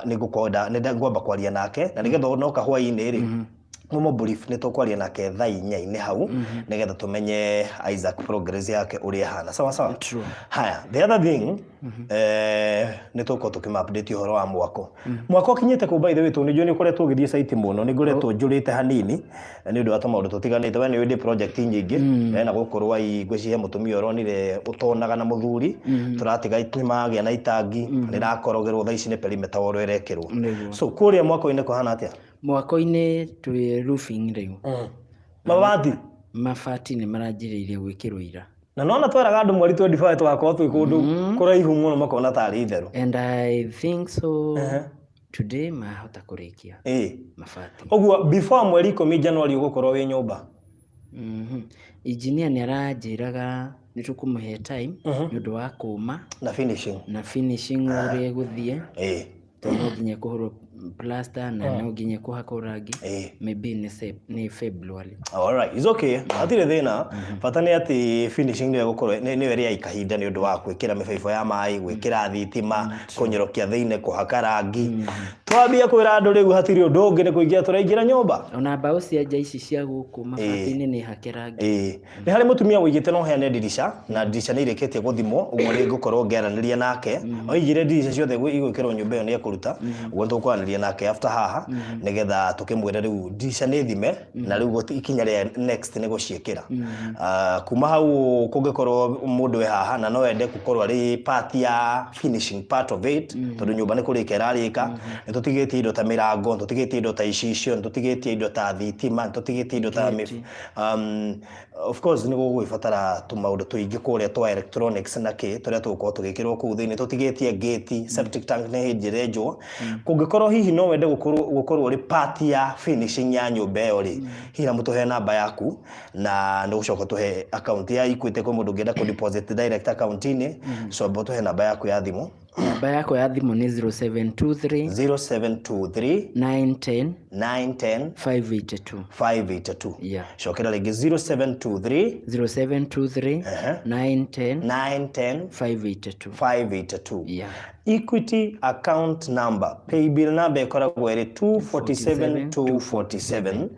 nĩ ngwamba kwaria nake na nĩgetha noka hwainĩ rĩ Momo brief nĩ tũkwaria nake thaa 4 hau nĩgetha tũmenye Isaac progress yake ũrĩa hana sawa haya the other thing nĩ tũko tũkĩmupdate ũhoro wa mwako kinyĩte kũ by the way tũnĩjũ nĩ ũkoretwo ũgĩthiĩ site mũno nĩ ngoretwo njũrĩte hanini nĩ ũndũ wa maũndũ tũtiganĩte we nĩ wĩndĩ project nyingĩ na gũkorwo ngwĩcihe mũtumia ũronire ũtonaga na mũthuri tũratiga magĩa na itangi nĩrakorogerwo thaa ici nĩ perimeter wall ĩrekĩrwo so kũrĩa mwako-inĩ kũhana atĩa mwako-inĩ twĩ roofing rĩu mabati nĩ maranjĩrĩirie gwĩkĩrwo ira na nona twaraga andũ mweri 25 twakorwo twĩ kũndũ kũraihu mũno makona tarĩ itherũ and I think so today mahota kũrĩkia mabati ũguo before mweri 10 January ũgũkorwo wĩ nyũmba engineer nĩ aranjĩraga nĩ tũkũmũhe time nĩ ũndũ wa kũma na finishing ũrĩa gũthiĩ no nginya kũhũrwo plaster na no nginya kũhakwo rangi maybe nĩ February. Alright, it's okay. Atire thĩna bata nĩ atĩ finishing nĩ gũkorwo nĩ ĩrĩa ikahinda nĩ ũndũ wa gwĩkĩra mĩbaibũ ya maĩ gwĩkĩra thitima kũnyorokia thĩinĩ kũhaka rangi twambia kwira andu riu hatiri undu ungi ni kuingira turaingira nyumba ona mbao cia nja ici cia guku mabati-ini ni hakerangi ni hari mutumia wigite no heane dirisha na dirisha ni ireketie guthimwo uguo ni ngukorwo ngiaraniria nake oigire dirisha ciothe igwikirwo nyumba iyo ni ekuruta uguo tukwaraniria nake after haha nigetha tukimwira riu dirisha ni thime na riu ikinya ria next ni guciekira kuma hau kungikorwo mundu we haha na no ende gukorwo ari part ya finishing part of it tondu nyumba ni kurika irarika ni tutigitie indo ta mirango tutigitie indo ta icicio tutigitie indo ta thitima tutigitie indo ta of course ni gugwibatara tumaundu tuingi kuria twa electronics na ki turia tugukorwo tugikirwo kuu thiini tutigitie gate septic tank ni hinjirenjwo kungikorwo hihi no wende gukorwo ri part ya finishing ya nyumba iyo ri hira mutuhe namba yaku na ni gucoka tuhe account ya Equity kwa mundu ngenda ku deposit direct account ini so botuhe namba yaku ya thimu. Namba yako ya thimu ni 0723 910 582. Yeah. Shokera rege 0723 910 582. Yeah. Equity account number paybill number ikoragwo iri 247247.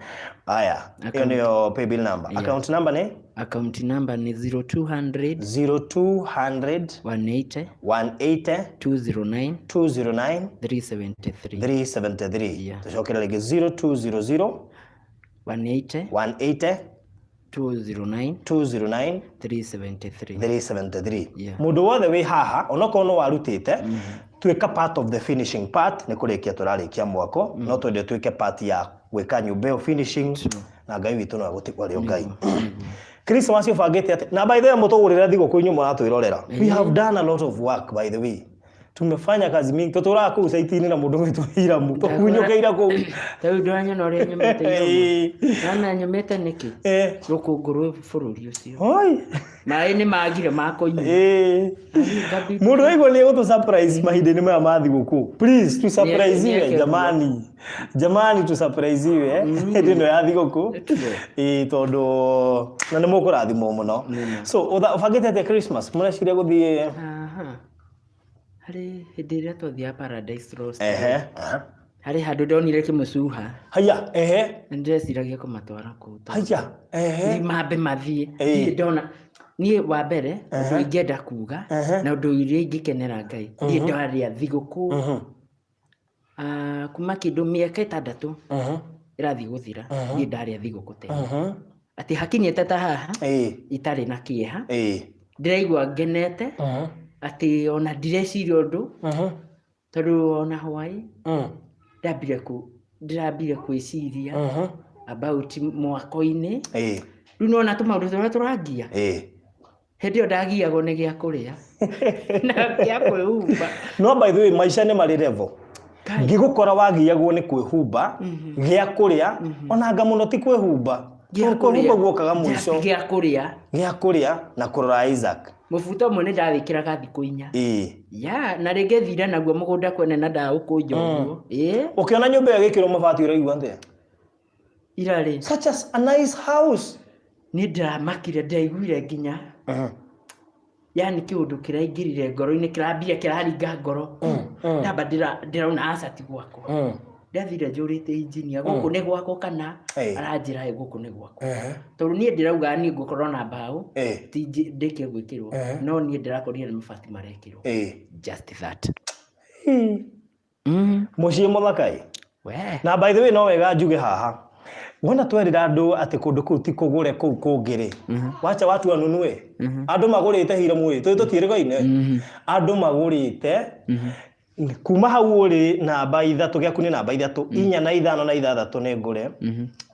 Aya, hiyo ndio paybill number. Yeah. Account number ni 0200 180 209 373. Yeah. Tushokera rege 0200 180 209 373. Yeah. Mundu wothe wi haha onoko no warutite tweka part of the finishing part ni kurikia turarikia mwako no twende tweke part ya gwika nyumba finishing na Ngai witu no agutikwa rio Ngai. Christmas yofagete ati na by the way mutugurira thigo kwenyu muratwirorera. We have done a lot of work by the way. Tumefanya kazi mingi tutura ku saitini na mundu witu Hiramu tukunyokeira ku tau ndwanya no ri nyumete na nyumete niki rukunguru bururi ucio hoi mai ni magire makoinyu mundu waigo ni gutu surprise mahinde ni maya mathi guku please tu surprise iwe jamani tu surprise iwe ndino yathi guku tondu na ni mukurathimo muno so ufagete ate Christmas mureciria guthie hari hindi iria twathia Paradise Roast hari handu ndonire kimucuha haya ndeciragia kumatwara kuu haya ni mambe mathie ni ndona ni wa mbere ndu ingenda kuga na ndu iria ingikenera Ngai ni ndari athiguku kuma kindu miaka 6 irathi guthira ni ndari athiguku tena ati hakinyete ta haha itari na kieha ndiraigua ngenete ati ona direciria undu tondu ona hwai ndambire kwiciria about mwako-ini riu nona tumaundu turia turagia hindi yo ndagiagwo ni gia kuria na gia kwihumba no by the way maisha ni mari level ngigukora wagiagwo ni kwihumba gia kuria ona ngamuno ti kwihumba kwihumba guokaga mwico gia kuria na kurora Isaac mubuto mwe ndathikiraga thiku 4 ya na rege thira naguo mugunda kwene na nda ukunjoguo ukiona nyumba ya gikiro mabati uraigua ntia irari such a nice house ni ndamakire ndaiguire nginya yani kiundu kiraingirire ngoro-ini kirambia kiraringa ngoro ndamba ndirauna asati gwako ndathire njurite engineer guku ni gwako kana aranjira guku ni gwako tondu nie ndirauga ni ngukorwo na mbao ti ndike gwikirwo no nie ndirakorire ni mabati marekirwo just that mucie muthakai na by the way no wega njuge haha wona twerira andu ati kundu kuu ti kugure kuu kungiri wacha watu anunue andu magurite Hiramu tutirigaine andu magurite kuma hau uri namba 3 giaku ni namba 3 4 na 5 na 6 ni ngure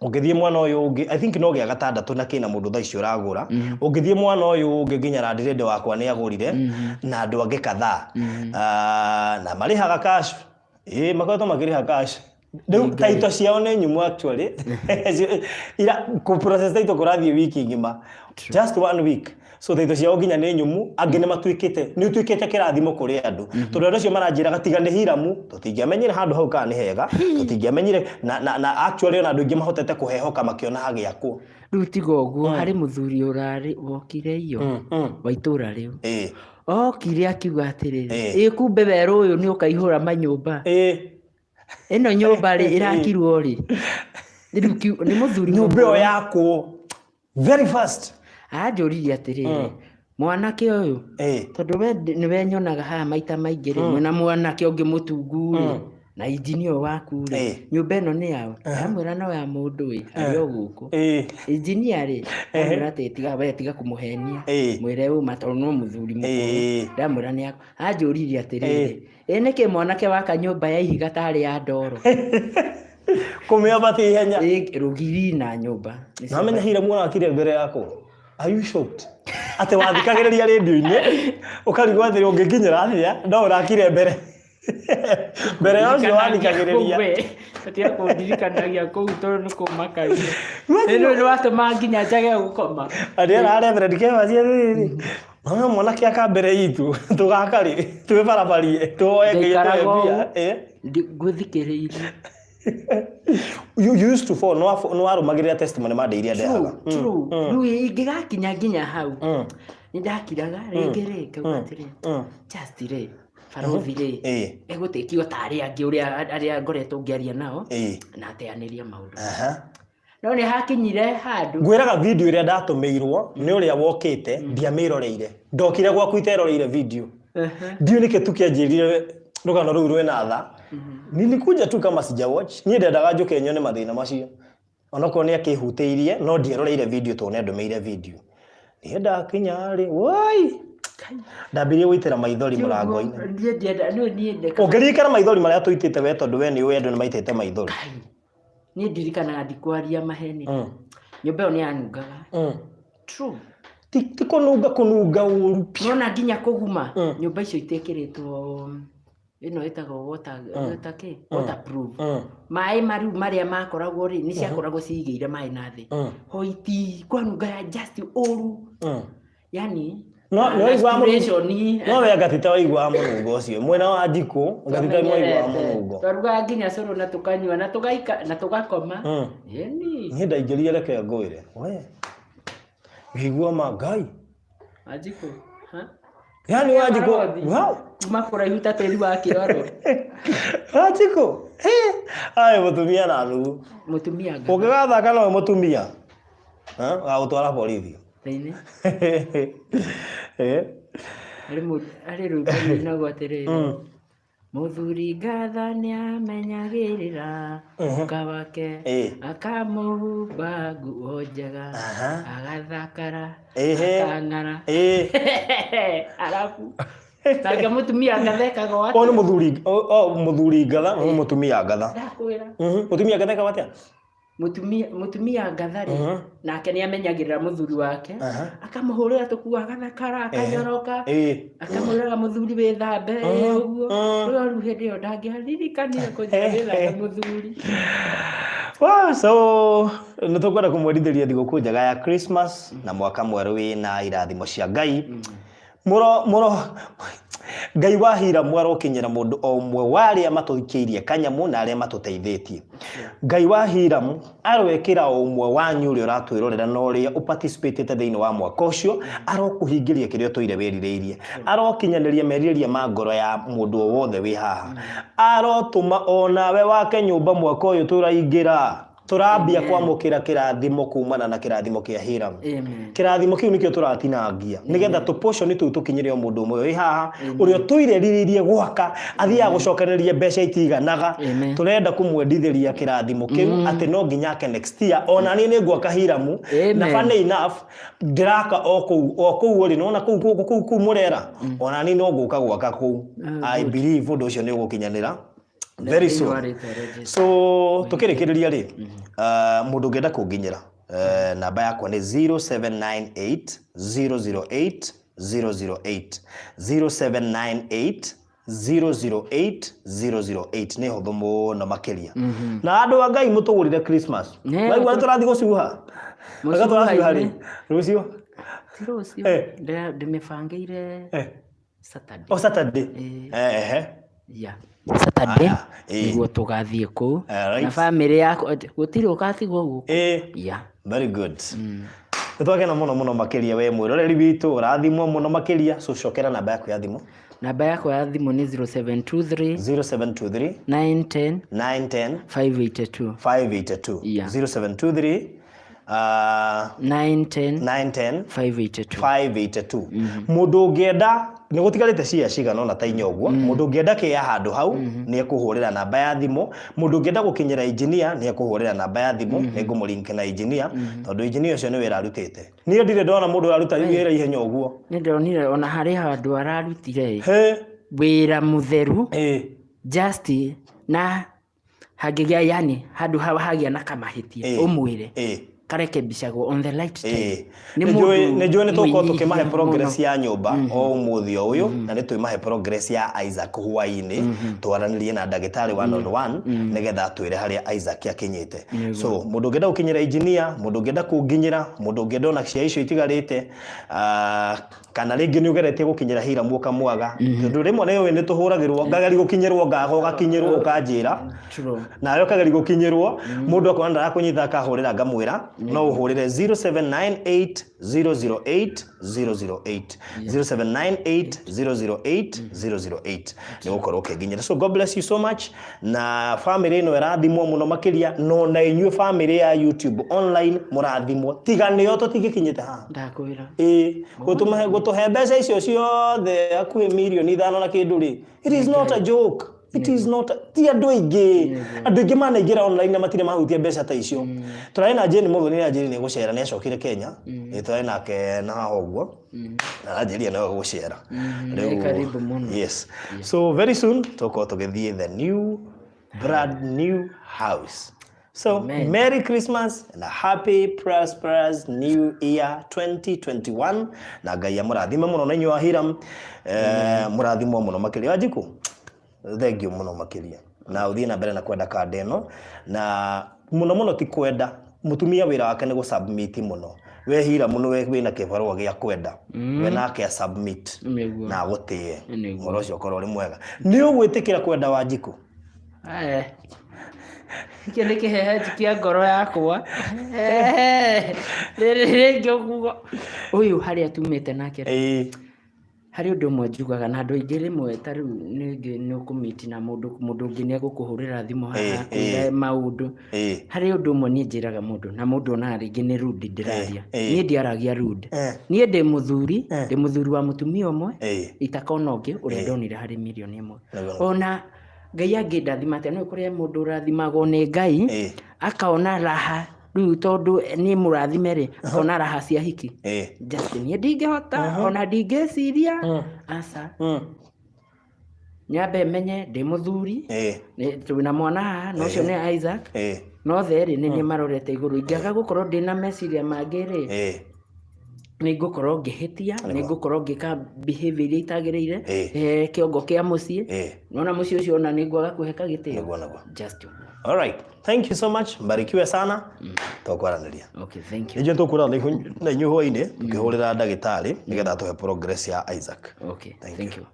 ungithie mwana uyu ungi I think no gia 6 na kina mundu thaici uragura ungithie mwana uyu ungi nginya randirende wakwa ni agurire na andu angi kadhaa na marihaga cash makoto magiriha cash Riu taito ciao ni nyumu actually ira ku process taito kurathie wiki ngima just 1 week so taito ciao nginya ni nyumu angi ni matwikite kirathimo kuri andu tondu andu acio maranjira gatigane Hiramu tutingiamenyire handu hau kana ni hega tutingiamenyire na actually ona andu ingi mahotete kuhehoka makiona hagiakwo riu tiga uguo hari muthuri urari wokire iyo wa itura riu okire akiuga atiriri kumbe weru uyu ni ukaihura manyumba ĩno nyũmba rĩ irakirwo rĩ nĩ mũthuri nyũmba yakwo very fast anjũririe atĩrĩrĩ mwanake ũyũ tondũ we nĩwe nyonaga haha maita maingĩ rĩ mwena mwanake ũngĩ mũtungu rĩ na injinia waku rĩ nyũmba ĩno nĩ yao amwĩra no ya mũndũ ĩ arĩ o gũkũ injinia rĩ amwĩra atĩ tiga kũmũhenia mwĩre ũma tondũ no mũthuri mũkũrũ ndamwĩra nĩ yako anjũririe atĩrĩrĩ nĩkĩ mwanake waka nyũmba ya ihiga tarĩ ya ndoro kũmĩambatia ihenya rũgiri na nyũmba namenya hire mwana akire mbere yako are you shocked ate wathikagĩrĩria radio-inĩ ũkarigwo atĩ ũngĩkinyĩra atĩa no ũrakire mbere yocio wathikagĩrĩria atiga kũndirikanagia kũu tondũ nĩ kũmakagia nĩ watũma nginya njage gũkoma arĩa Reverend Kevas atĩrĩrĩ mwanake aka mbere itu tũgakarĩ twĩ barabarie tuoye mbia ngũthikĩrĩirie you used to fall no warũmagĩrĩra testimony mande iria ndehaga rĩu ingĩgakinya nginya hau nĩ ndakiraga rĩngĩ ngauga atĩrĩ just rĩ barothi rĩ egũtĩkio tarĩ angĩ arĩa ngoretwo ngĩaria nao na ateanĩria maũndũ no nĩ hakinyire handũ ngwĩraga video ĩrĩa ndatũmĩirwo nĩ ũrĩa wokĩte ndiamĩroreire ndokire gwaku iteroreire video ndiũ nĩkĩ tu kĩanjĩrire rũgano rũu rwĩna tha nilikuja tu kama sija watch niĩ ndendaga njũke nyone mathĩna macio onokorwo nĩ akĩhutĩirie no ndieroreire video to nĩndũmĩire video niĩ ndakinya rĩ woi ndambirie gũitĩra maithori mũrango-inĩ ũngĩririkana maithori marĩa tũitĩte we tondũ we nĩ ũĩ andũ nĩ maitĩte maithori niĩ ndirikanaga ndikwaria maheni nyũmba ĩyo nĩ yanungaga true ti kũnunga ũru nona nginya kũguma nyũmba icio itekĩrĩtwo ĩno ĩtagwo waterproof maĩ mariu marĩa makoragwo rĩ nĩ ciakoragwo ciigĩire maĩ na thĩ hoiti kwanunga just ũru yani no we gatita waigua mũnungo ũcio mwena wa njiko gatita waigua mũnungo twarugaga nginya cũrũ na tũkanyua na tũgakoma niĩ ndaingĩrire reke ngwĩre we ngĩigua Ngai Wanjikũ yani Wanjikũ wow makũraihu ta tĩri wa kĩoro Wanjikũ ai mũtumia na nuthu mũtumia ũngĩgathaka no mũtumia gagũtwara borithi thĩinĩ arĩ rũimbo rwĩnagwo atĩrĩrĩ mũthuri ngatha nĩamenyagĩrĩra mũka wake akamũhumba nguo njega agathakara akang'ara arabu nake mũtumia ngathekaga atĩa o nĩ mũthuri ngatha no mũtumia ngatha ndakwĩra mũtumia ngathekaga atĩa mũtumia ngatharĩ nake nĩamenyagĩrĩra mũthuri wake akamũhũrĩra tũkuo agathakara akanyoroka akamwĩraga mũthuri wĩthambe ũguo rĩu hĩndĩ ĩyo ndangĩaririkanire kũnjagĩra mũthuri so nĩtũkwenda kũmwendithĩria thigũkũ njega ya Christmas na mwaka mwerũ wĩna irathimo cia Ngai mũro Ngai wahira mwarokinyira mũndũ o ũmwe warĩa matũthikĩirie kanyamũ na arĩa matũteithĩtie Ngai wahira arwekĩra o ũmwe wanyu ũrĩa ũratwĩrorera na ũrĩa ũparticipatete thĩinĩ wa mwaka ũcio arokũhingĩria kĩrĩa tũire wĩrirĩirie arokinyanĩria merirĩria ma ngoro ya mũndũ o wothe wĩ haha arotũma onawe wake nyũmba mwaka ũyũ tũraingĩra turambia kwamũkĩra kĩrathimo kumana na kĩrathimo kĩa Hiram kĩrathimo kĩu nĩkĩo tũratinangia nĩgetha tũportion tũu tũkinyĩre o mũndũ ũmwe wĩ haha ũrĩa tũirĩrĩirie gwaka athiaga gũcokanĩrĩria mbeca itiganaga tũrenda kũmwendithĩria kĩrathimo kĩu atĩ no nginya ake next year ona niĩ nĩ gwaka Hiram na funny enough ndĩraka o kũu ũrĩ nona kũu mũrera ona niĩ no ngũka gwaka kũu I believe ũndũ ũcio nĩ ũgũkinyanĩra very soon so tukĩrĩkĩrĩria rĩ mũndũ ũngĩenda kũnginyĩra namba yakwa nĩ 0798 008 008 008 008 nĩ hũthũ mũno makĩria na andũ a Ngai mũtũgũrire Christmas waigua tũrathiĩ gũcuha tũrathiĩ rĩ rũciũ ndĩmĩbangĩire Saturday Saturday Saturday nĩguo tũgathiĩ kũu na bamĩrĩ yakwa gũtirĩ ũgatigwo gũkũ very good nĩtwakena mũno makĩria we mwĩroreri witũ ũrathimwo mũno makĩria cocokera namba yaku ya thimũ Namba yako ya thimũ nĩ 0723 910 582 582 0723 910 582 mundu ungienda ni gutigarite cia cigana na ta inyoguo mundu ungienda kia handu hau ni ekuhurira namba ya thimu mundu ungienda gukinyira engineer ni ekuhurira namba ya thimu ni ngumulink na engineer tondu engineer ucio ni wira arutite ni ndire ndona mundu aruta wira ihenya uguo ni ndonire ona hari handu ararutire wira mutheru just na hagigia yani handu hagia na kamahitia umwire karekebishagwo on the light time ni njue ni tuko tukimahe progress ya nyumba o umuthi uyu na ni twimahe progress ya Isaac huaini twaranirie na ndagitari 1-on-1 nigetha twire haria Isaac akinyite so mundu ngenda gukinyira engineer mundu ngenda kunginyira mundu ngenda ona cia icio itigarite kana ringi ni ugeretie gukinyira hira muoka mwaga tondu rimwe nayo ni tuhuragirwo ngagari gukinyirwo ngaho gakinyirwo ukanjira na yo kagari gukinyirwo mundu akona ndarakunyita akahurira ngamwira no uhurire 0798008008 0798008008 ni gukorwo ukiginyira so God bless you so much na family ino irathimwo muno makiria no na inyue family ya YouTube online murathimwo tiganio tutigikinyite ha ndakwira gutuhe mbeca icio ciothe akui milioni 5 na kindu ri it is not a joke. It is not ti andu aingi manaingira online na matire mahutia mbeca ta icio turai na Jane Muthoni na Jane ni gucera ni acokire Kenya turai nake na hoguo na Jane no gucera karibu muno yes so very soon toko tugithie the new brand new house. So Amen. Merry Christmas and a happy prosperous new year 2021 na Ngai amurathime muno na inyu ahira murathimo muno makiria Wanjiku thank you muno makiria na uthie na mbere na kwenda card eno na muno ti kwenda mutumia wira wake ni gusubmit muno we hira muno we wina kibarua gia kwenda we nake submit na gutie ngoro cio korwo ri mwega ni ugwitikira kwenda Wanjiku kile kihehe kia ngoro yakwa rĩngĩ ũguo ũyũ harĩa tumĩte nake hari undu mwe njugaga na andu aingi rimwe ta riu ni ukumiti na mundu ungi ni egukuhurira thimu haha kuira maundu hari undu mwe ni njiraga mundu na mundu ona ringi ni rude ndiraria ni ndiaragia rude ni ndi muthuri wa mutumia umwe itakona ungi uria ndonire hari milioni 1 ona Ngai angidathimate no kuria mundu urathimagwo ni Ngai akaona raha riu tondu ni murathime ri akona raha cia hiki just ni ndingihota ona ndingeciria asa nyambe menye ndi muthuri ni twina mwana haha no cio ni Isaac no theri ni marorete iguru ingiaga gukorwo ndina meciria mangi ri ni ngukorwo ngihitia ni ngukorwo ngika behavior itagirire kiongo kia mucii nona mucii ucio ona ni ngwaga kuheka gitio just all right thank you so much mbarikiwe sana tokwaraniria okay thank you nje tukura na inyu hwaine tukihurira ndagitari nigetha tuhe progress ya Isaac okay thank you